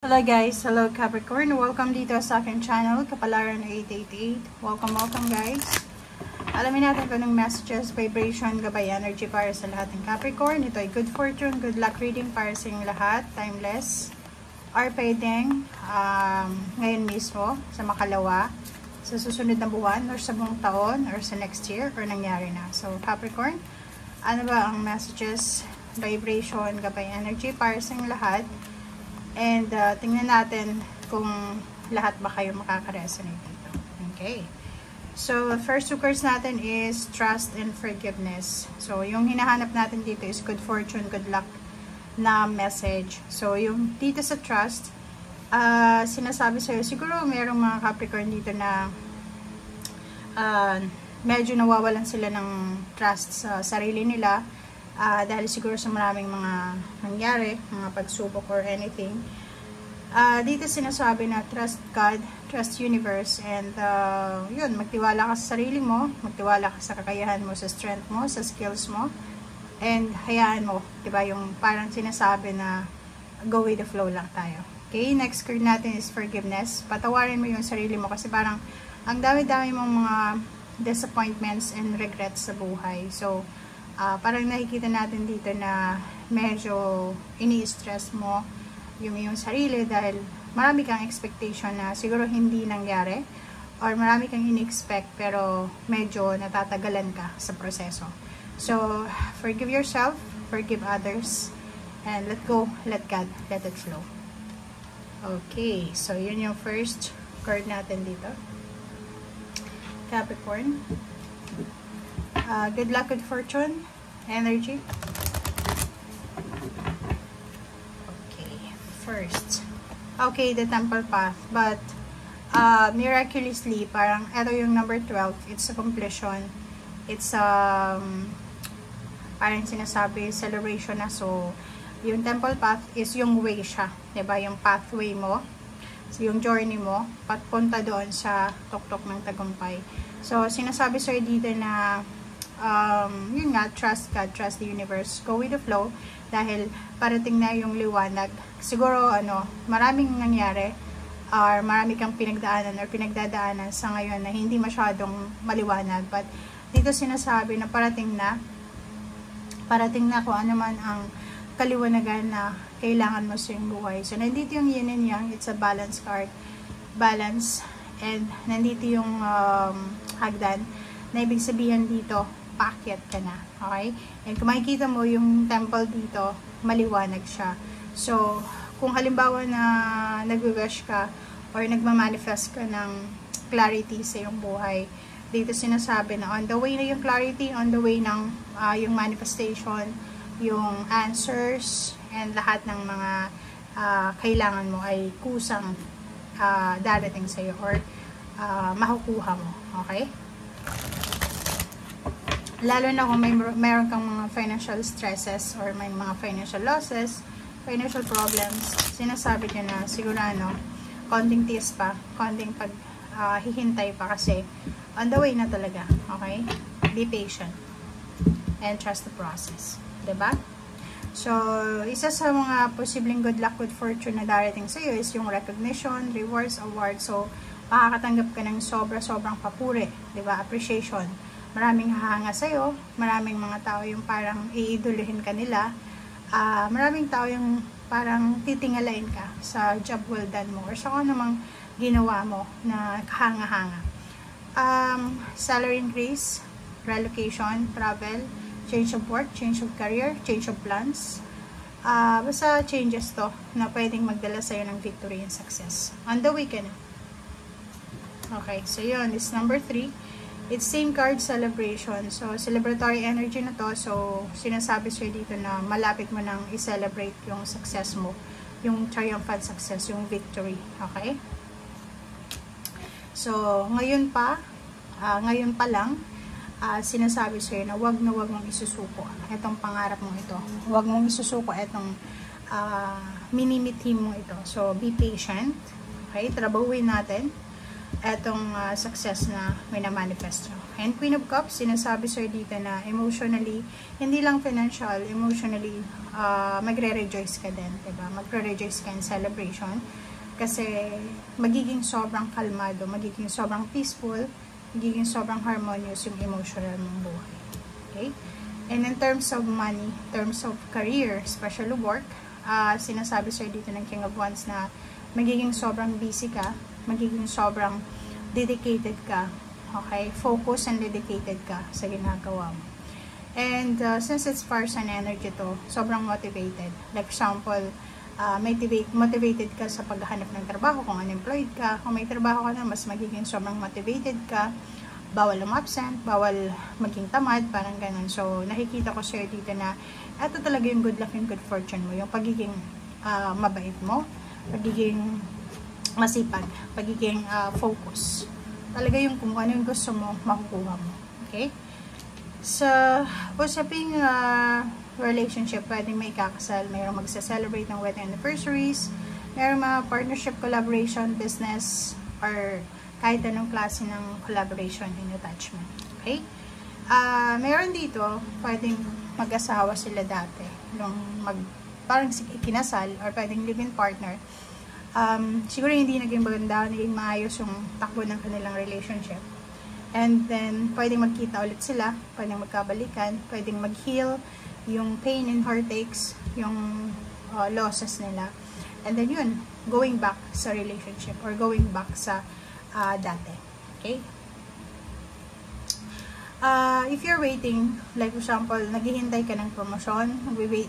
Hello guys, hello Capricorn, welcome dito sa aking channel, Kapalaran 888. Welcome guys. Alamin natin kung anong messages, vibration, gabay energy para sa lahat ng Capricorn. Ito ay good fortune, good luck reading para sa inyong lahat, timeless. Or pwedeng ngayon mismo, sa makalawa, sa susunod na buwan, or sa buong taon, or sa next year, or nangyari na. So Capricorn, ano ba ang messages, vibration, gabay energy para sa inyong lahat? And tingnan natin kung lahat ba kayo makaka-resonate dito. Okay. So, first two cards natin is trust and forgiveness. So, yung hinahanap natin dito is good fortune, good luck na message. So, yung dito sa trust, sinasabi sa'yo, siguro mayroong mga Capricorn dito na medyo nawawalan sila ng trust sa sarili nila. Dahil siguro sa maraming mga nangyari, mga pagsubok or anything. Dito sinasabi na trust God, trust universe, and yun, magtiwala ka sa sarili mo, magtiwala ka sa kakayahan mo, sa strength mo, sa skills mo, and hayaan mo, diba, yung parang sinasabi na go with the flow lang tayo. Okay, next card natin is forgiveness. Patawarin mo yung sarili mo kasi parang ang dami-dami mong mga disappointments and regrets sa buhay. So, parang nakikita natin dito na medyo ini-stress mo yung sarili dahil marami kang expectation na siguro hindi nangyari or marami kang ini-expect pero medyo natatagalan ka sa proseso. So, forgive yourself, forgive others, and let go, let God, let it flow. Okay, so yun yung first card natin dito. Capricorn. Good luck, good fortune, energy. Okay, first. Okay, the temple path. But, miraculously, parang, ito yung number 12. It's a completion. It's, parang sinasabi, celebration na. So, yung temple path is yung way siya. Diba? Yung pathway mo. So, yung journey mo, patpunta doon sa tuktok ng tagumpay. So, sinasabi sa'yo dito na, yun nga, trust God, trust the universe, go with the flow, dahil parating na yung liwanag. Siguro, maraming nangyari, or marami kang pinagdaanan, or pinagdadaanan sa ngayon na hindi masyadong maliwanag, but dito sinasabi na parating na kung ano man ang kaliwanagan na kailangan mo sa iyong buhay. So, nandito yung yin and yang, it's a balance card, balance, and nandito yung hagdan, na ibig sabihin dito, paakyat ka na, okay? And kung makikita mo yung temple dito, maliwanag siya. So, kung halimbawa na nag-rush ka or nagmamanifest ka ng clarity sa iyong buhay, dito sinasabi na on the way na yung clarity, on the way ng yung manifestation, yung answers, and lahat ng mga kailangan mo ay kusang darating sa iyo or makukuha mo, okay? Lalo na kung mayroon kang mga financial stresses or may mga financial losses, financial problems, sinasabi ko na siguro konting tiis pa, konting hihintay pa kasi on the way na talaga, okay? Be patient and trust the process, diba? So, isa sa mga posibleng good luck, good fortune na darating sa iyo is yung recognition, rewards, awards. So, makakatanggap ka ng sobrang papuri, diba? Appreciation. Maraming hahanga sa'yo, maraming mga tao yung parang iiduluhin ka nila, maraming tao yung parang titingalain ka sa job well done mo or sa kung namang ginawa mo na kahanga-hanga. Salary increase, relocation, travel, change of work, change of career, change of plans, basta changes to na pwedeng magdala sa'yo ng victory and success. On the way ka na. Okay, so yun, this number 3. It's same card, celebration. So, celebratory energy na to. So, sinasabi sa'yo dito na malapit mo nang i-celebrate yung success mo. Yung triumphant success, yung victory. Okay? So, ngayon pa lang, sinasabi sa'yo na wag mong isusuko itong pangarap mo ito. Wag mong isusuko itong minimithi mo ito. So, be patient. Okay? Trabahuin natin. etong success na minamanifest nyo. And Queen of Cups, sinasabi sir dito na emotionally, hindi lang financial, emotionally, magre-rejoice ka din, diba? Magre-rejoice ka in celebration kasi magiging sobrang kalmado, magiging sobrang peaceful, magiging sobrang harmonious yung emotional mong buhay. Okay? And in terms of money, in terms of career, especially work, sinasabi sir dito ng King of Wands na magiging sobrang busy ka, magiging sobrang dedicated ka, okay? Focus and dedicated ka sa ginagawa mo. And since it's fire sign energy to, sobrang motivated. Like example, motivated ka sa paghahanap ng trabaho. Kung unemployed ka, kung may trabaho ka na, mas magiging sobrang motivated ka. Bawal umabsent, bawal maging tamad, parang ganun. So, nakikita ko sir dito na ito talaga yung good luck and good fortune mo. Yung pagiging mabait mo, pagiging masipag, pagiging focus. Talaga yung kung ano yung gusto mo, makukuha mo. Okay? Sa usaping relationship, pwedeng may kakasal, mayroong magsa-celebrate ng wedding anniversaries, mayroong mga partnership, collaboration, business, or kahit anong klase ng collaboration and attachment. Okay? Mayroon dito, pwedeng mag-asawa sila dati. Yung parang kinasal, or pwedeng live-in partner. Siguro hindi naging maganda, naging maayos yung takbo ng kanilang relationship. And then, pwedeng magkita ulit sila, pwedeng magkabalikan, pwedeng mag-heal yung pain and heartaches, yung losses nila. And then yun, going back sa relationship or going back sa dati. Okay? If you're waiting, like for example, naghihintay ka ng promotion,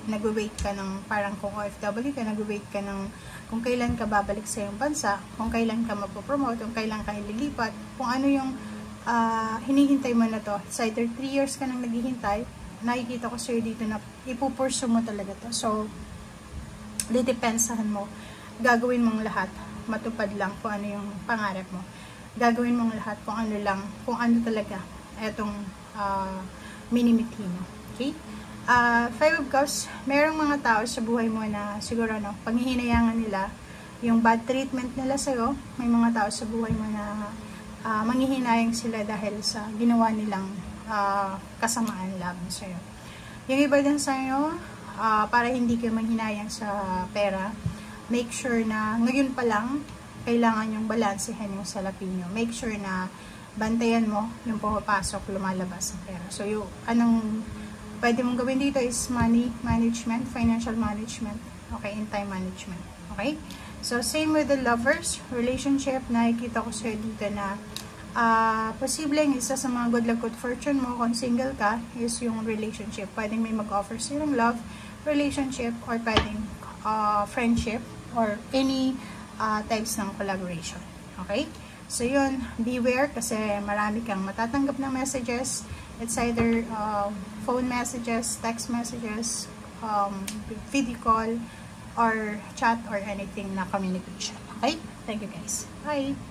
nag-wait ka ng parang kung OFW ka, nag-wait ka ng kung kailan ka babalik sa iyong bansa, kung kailan ka mapopromote, kung kailan ka ililipat, kung ano yung hinihintay mo na to. It's either 3 years ka nang naghihintay, nakikita ko sa'yo dito na ipupurso mo talaga to. So, didepensahan mo, gagawin mong lahat, matupad lang kung ano yung pangarap mo. Gagawin mong lahat kung ano talaga etong minimithi mo. Okay? 5 of Cups, merong mga tao sa buhay mo na siguro panghihinayangan nila yung bad treatment nila sa'yo. May mga tao sa buhay mo na manghihinayang sila dahil sa ginawa nilang kasamaan laban sa'yo. Yung iba din sa'yo, para hindi ka manghinayang sa pera, make sure na ngayon pa lang, kailangan yung balansehan yung salapi nyo. Make sure na bantayan mo yung pumapasok, lumalabas ng pera. So, anong pwede mong gawin dito is money management, financial management, okay, and time management. Okay? So, same with the lovers, relationship, nakikita ko sa'yo dito na posibleng isa sa mga good luck, good fortune mo kung single ka is yung relationship. Pwedeng may mag-offer sa'yo ng love, relationship, or pwedeng friendship, or any types ng collaboration. Okay? So, yun, beware kasi marami kang matatanggap ng messages. It's either phone messages, text messages, video call, or chat, or anything na communication. Okay? Thank you guys. Bye!